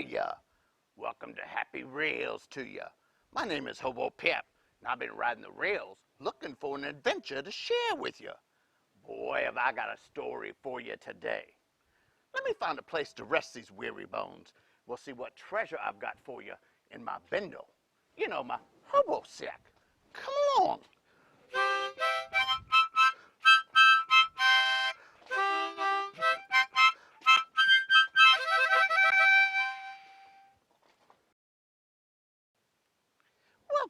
ya? Welcome to Happy Rails to ya. My name is Hobo Pap, and I've been riding the rails looking for an adventure to share with you. Boy, have I got a story for you today. Let me find a place to rest these weary bones. We'll see what treasure I've got for you in my bindle. You know, my hobo sack. Come along.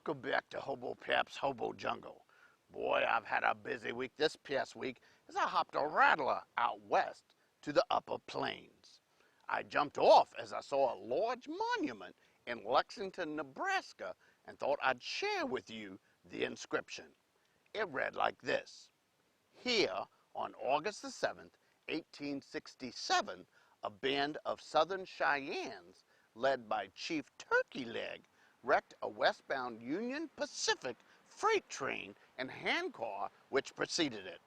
Welcome back to Hobo Pap's Hobo Jungle. Boy, I've had a busy week this past week as I hopped a rattler out west to the upper plains. I jumped off as I saw a large monument in Lexington, Nebraska, and thought I'd share with you the inscription. It read like this: Here, on August the 7th, 1867, a band of Southern Cheyennes, led by Chief Turkey Leg, wrecked a westbound Union Pacific freight train and handcar which preceded it.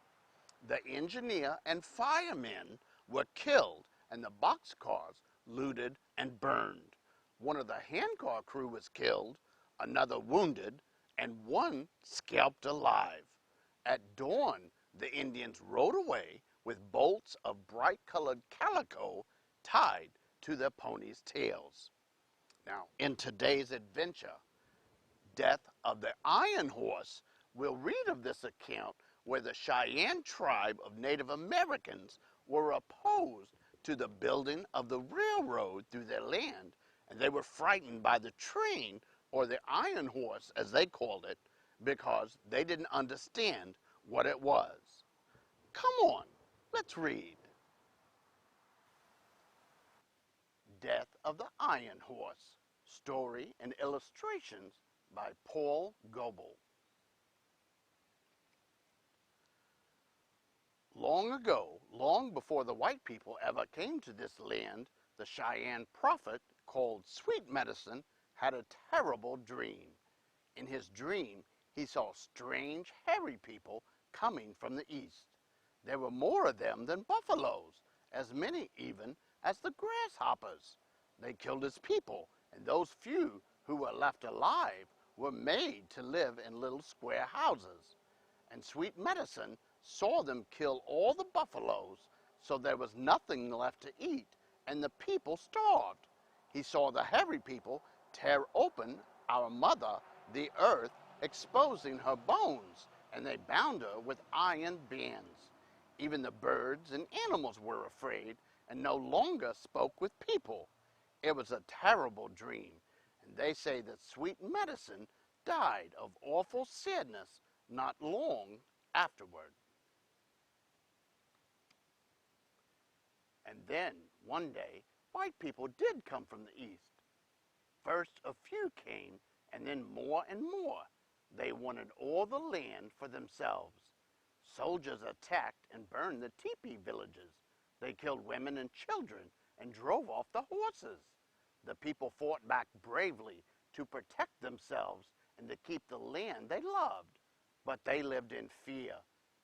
The engineer and firemen were killed and the boxcars looted and burned. One of the handcar crew was killed, another wounded, and one scalped alive. At dawn, the Indians rode away with bolts of bright-colored calico tied to their ponies' tails. Now, in today's adventure, Death of the Iron Horse, we'll read of this account where the Cheyenne tribe of Native Americans were opposed to the building of the railroad through their land, and they were frightened by the train, or the Iron Horse as they called it, because they didn't understand what it was. Come on, let's read. Death of the Iron Horse, story and illustrations by Paul Goebel. Long ago, long before the white people ever came to this land, the Cheyenne prophet, called Sweet Medicine, had a terrible dream. In his dream, he saw strange, hairy people coming from the east. There were more of them than buffaloes, as many even as the grasshoppers. They killed his people, and those few who were left alive were made to live in little square houses. And Sweet Medicine saw them kill all the buffaloes, so there was nothing left to eat, and the people starved. He saw the hairy people tear open our mother, the earth, exposing her bones, and they bound her with iron bands. Even the birds and animals were afraid and no longer spoke with people. It was a terrible dream, and they say that Sweet Medicine died of awful sadness not long afterward. And then, one day, white people did come from the east. First a few came, and then more and more. They wanted all the land for themselves. Soldiers attacked and burned the teepee villages. They killed women and children and drove off the horses. The people fought back bravely to protect themselves and to keep the land they loved. But they lived in fear.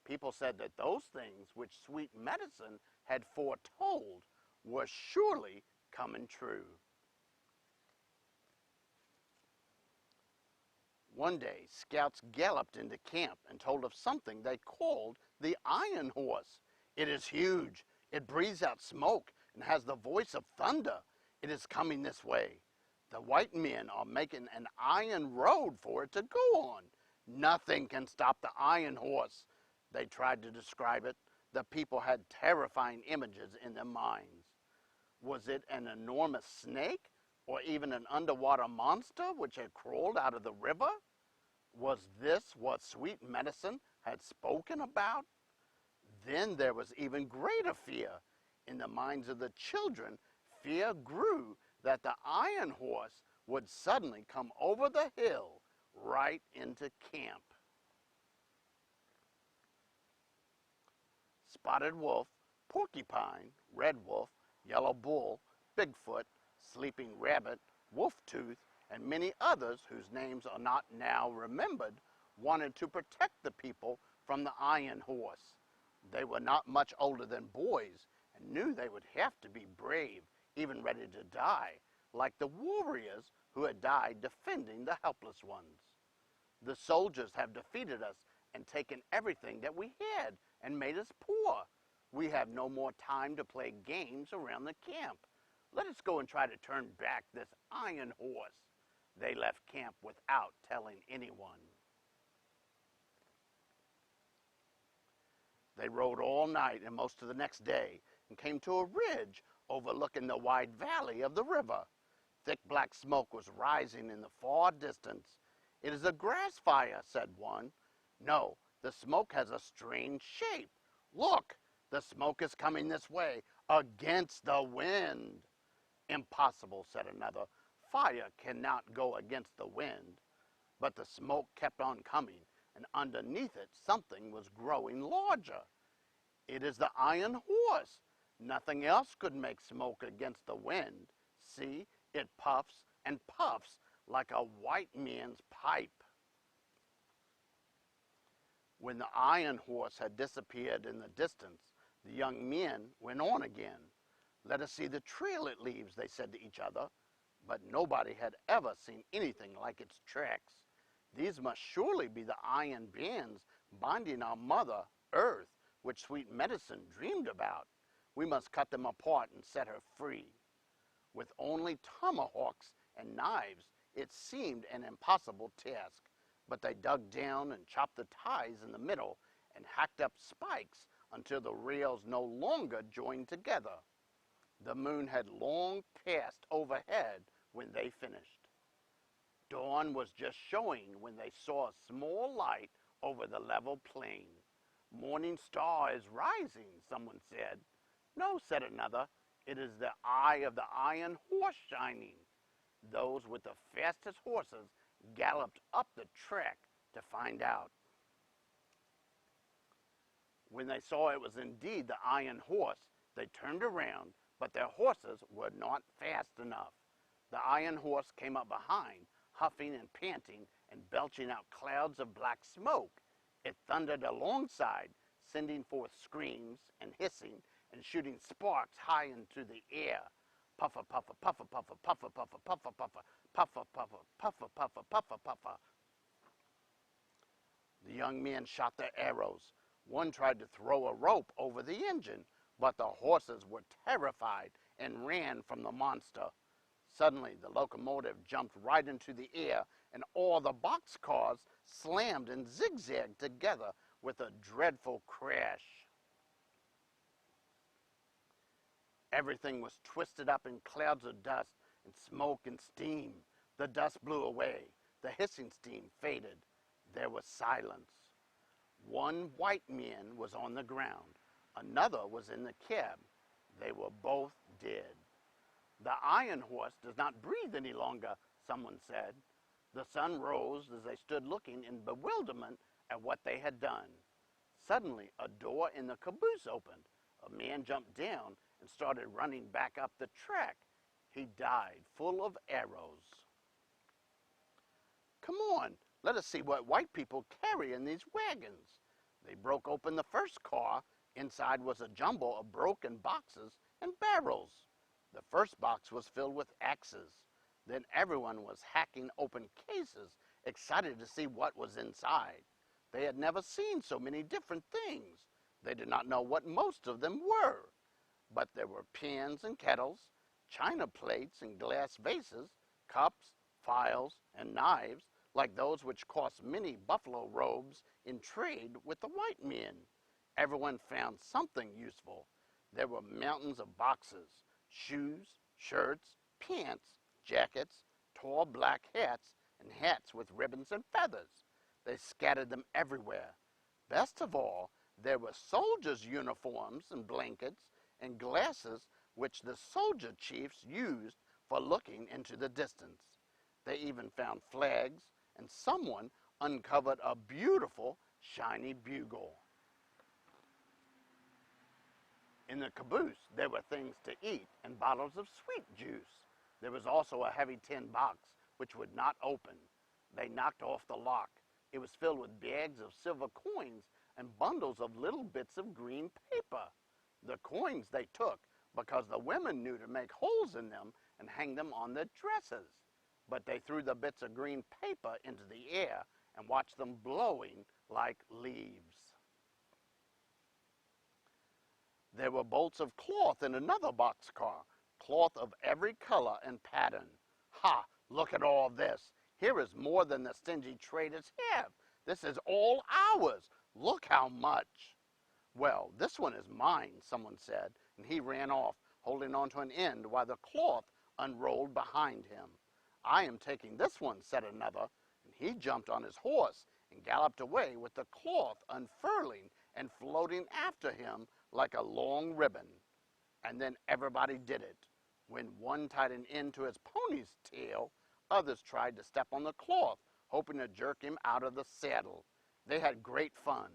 People said that those things which Sweet Medicine had foretold were surely coming true. One day, scouts galloped into camp and told of something they called the Iron Horse. It is huge. It breathes out smoke and has the voice of thunder. It is coming this way. The white men are making an iron road for it to go on. Nothing can stop the Iron Horse. They tried to describe it. The people had terrifying images in their minds. Was it an enormous snake, or even an underwater monster which had crawled out of the river? Was this what Sweet Medicine had spoken about? Then there was even greater fear. In the minds of the children, fear grew that the Iron Horse would suddenly come over the hill right into camp. Spotted wolf, porcupine, red wolf, yellow bull, Bigfoot, sleeping rabbit, wolf tooth, and many others whose names are not now remembered, wanted to protect the people from the Iron Horse. They were not much older than boys and knew they would have to be brave, even ready to die, like the warriors who had died defending the helpless ones. The soldiers have defeated us and taken everything that we had and made us poor. We have no more time to play games around the camp. Let us go and try to turn back this iron horse. They left camp without telling anyone. They rode all night and most of the next day and came to a ridge overlooking the wide valley of the river. Thick black smoke was rising in the far distance. "It is a grass fire," said one. "No, the smoke has a strange shape. Look, the smoke is coming this way, against the wind." "Impossible," said another. "Fire cannot go against the wind." But the smoke kept on coming, and underneath it something was growing larger. "It is the iron horse. Nothing else could make smoke against the wind. See, it puffs and puffs like a white man's pipe." When the iron horse had disappeared in the distance, the young men went on again. "Let us see the trail it leaves," they said to each other. But nobody had ever seen anything like its tracks. "These must surely be the iron bands binding our mother, Earth, which Sweet Medicine dreamed about. We must cut them apart and set her free." With only tomahawks and knives, it seemed an impossible task, but they dug down and chopped the ties in the middle and hacked up spikes until the rails no longer joined together. The moon had long passed overhead when they finished. Dawn was just showing when they saw a small light over the level plain. "Morning star is rising," someone said. "No," said another, "it is the eye of the iron horse shining." Those with the fastest horses galloped up the track to find out. When they saw it was indeed the iron horse, they turned around, but their horses were not fast enough. The iron horse came up behind, huffing and panting and belching out clouds of black smoke. It thundered alongside, sending forth screams and hissing and shooting sparks high into the air. Puffer, puffer, puffer, puffer, puffer, puffer, puffer, puffer, puffer, puffer, puffer, puffer, puffer, puffer. The young men shot their arrows. One tried to throw a rope over the engine, but the horses were terrified and ran from the monster. Suddenly, the locomotive jumped right into the air, and all the boxcars slammed and zigzagged together with a dreadful crash. Everything was twisted up in clouds of dust and smoke and steam. The dust blew away. The hissing steam faded. There was silence. One white man was on the ground. Another was in the cab. They were both dead. "The iron horse does not breathe any longer," someone said. The sun rose as they stood looking in bewilderment at what they had done. Suddenly, a door in the caboose opened. A man jumped down and started running back up the track. He died full of arrows. "Come on, let us see what white people carry in these wagons." They broke open the first car. Inside was a jumble of broken boxes and barrels. The first box was filled with axes. Then everyone was hacking open cases, excited to see what was inside. They had never seen so many different things. They did not know what most of them were. But there were pans and kettles, china plates and glass vases, cups, files, and knives, like those which cost many buffalo robes in trade with the white men. Everyone found something useful. There were mountains of boxes, shoes, shirts, pants, jackets, tall black hats, and hats with ribbons and feathers. They scattered them everywhere. Best of all, there were soldiers' uniforms and blankets and glasses which the soldier chiefs used for looking into the distance. They even found flags, and someone uncovered a beautiful, shiny bugle. In the caboose, there were things to eat and bottles of sweet juice. There was also a heavy tin box, which would not open. They knocked off the lock. It was filled with bags of silver coins and bundles of little bits of green paper. The coins they took because the women knew to make holes in them and hang them on their dresses. But they threw the bits of green paper into the air and watched them blowing like leaves. There were bolts of cloth in another boxcar, cloth of every color and pattern. Ha! Look at all this. Here is more than the stingy traders have. This is all ours. Look how much. Well, this one is mine, someone said, and he ran off, holding on to an end while the cloth unrolled behind him. I am taking this one, said another, and he jumped on his horse and galloped away with the cloth unfurling and floating after him like a long ribbon. And then everybody did it. When one tied an end to his pony's tail, others tried to step on the cloth, hoping to jerk him out of the saddle. They had great fun.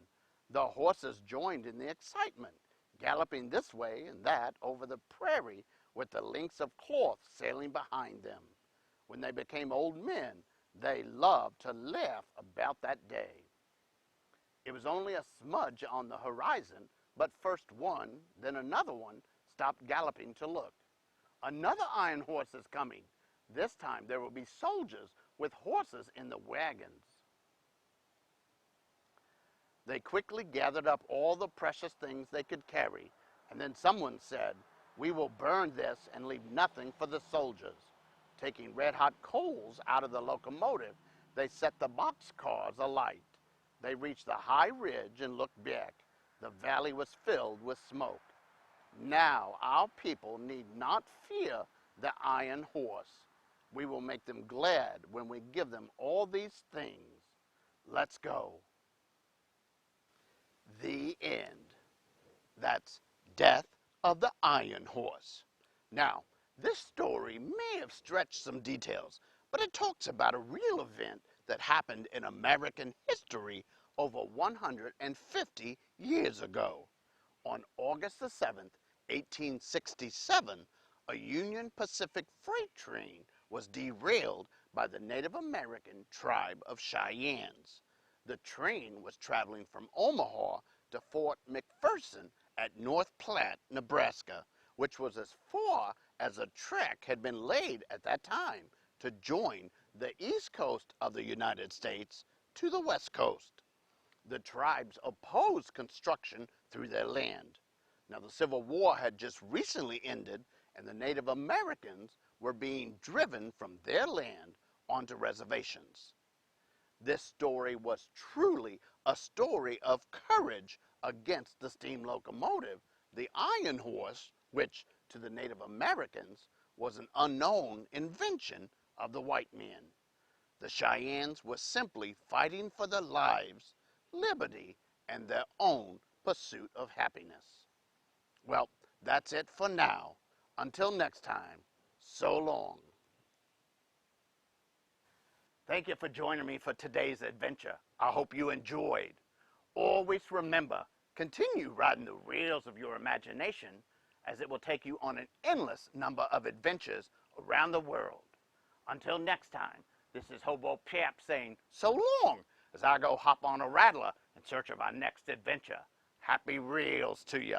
The horses joined in the excitement, galloping this way and that over the prairie with the links of cloth sailing behind them. When they became old men, they loved to laugh about that day. It was only a smudge on the horizon, but first one, then another one, stopped galloping to look. Another iron horse is coming. This time there will be soldiers with horses in the wagons. They quickly gathered up all the precious things they could carry, and then someone said, "We will burn this and leave nothing for the soldiers." Taking red-hot coals out of the locomotive, they set the boxcars alight. They reached the high ridge and looked back. The valley was filled with smoke. Now our people need not fear the iron horse. We will make them glad when we give them all these things. Let's go. The end. That's Death of the Iron Horse. Now, this story may have stretched some details, but it talks about a real event that happened in American history over 150 years ago. On August the 7th, 1867, a Union Pacific freight train was derailed by the Native American tribe of Cheyennes. The train was traveling from Omaha to Fort McPherson at North Platte, Nebraska, which was as far as a track had been laid at that time to join the east coast of the United States to the west coast. The tribes opposed construction through their land. Now, the Civil War had just recently ended, and the Native Americans were being driven from their land onto reservations. This story was truly a story of courage against the steam locomotive, the iron horse, which to the Native Americans was an unknown invention of the white man. The Cheyennes were simply fighting for their lives, liberty, and their own pursuit of happiness. Well, that's it for now. Until next time, so long. Thank you for joining me for today's adventure. I hope you enjoyed. Always remember, continue riding the rails of your imagination, as it will take you on an endless number of adventures around the world. Until next time, this is Hobo Pap saying so long as I go hop on a rattler in search of our next adventure. Happy rails to you.